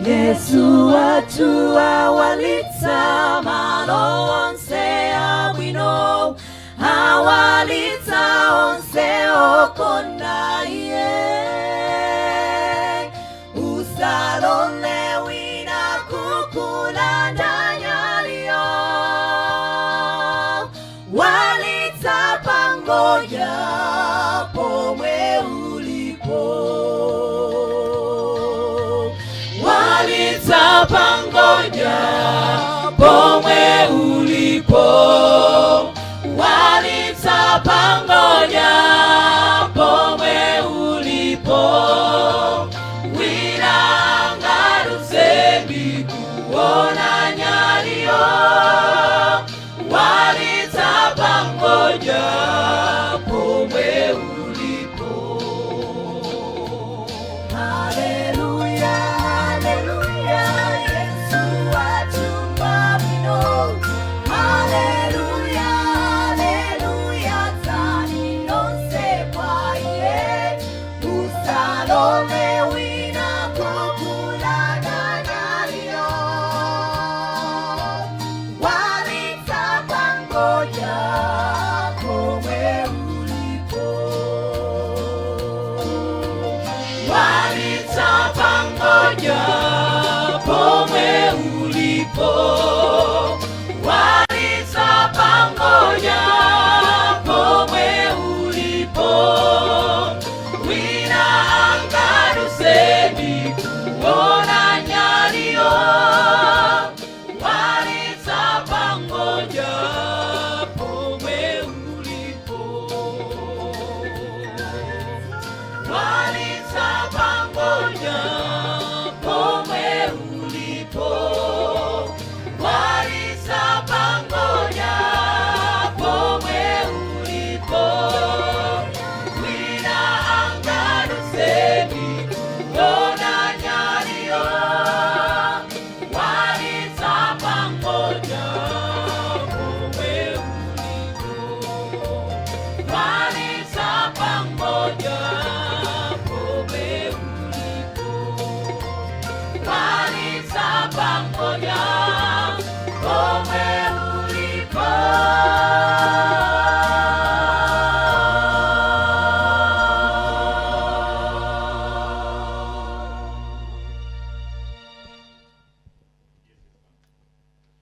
Yesu watu awalitsa malo onse abwino, awalitsa onse okonda iye. Usalole wina kukulanda nyaliyo, walitsa pangoja pomwe ulipo. Walitsa pangoja pomwe ulipo. Walitsa pangoja pomwe ulipo. Wina angaruzebi kuona nyaliyo, walitsa pangoja pomwe ulipo. Haleluya, haleluya, Yesu wachumba mino. Haleluya, haleluya, tani nonse kwa iye. Usalole wina kukulana nyaliyo, walitsa pangoja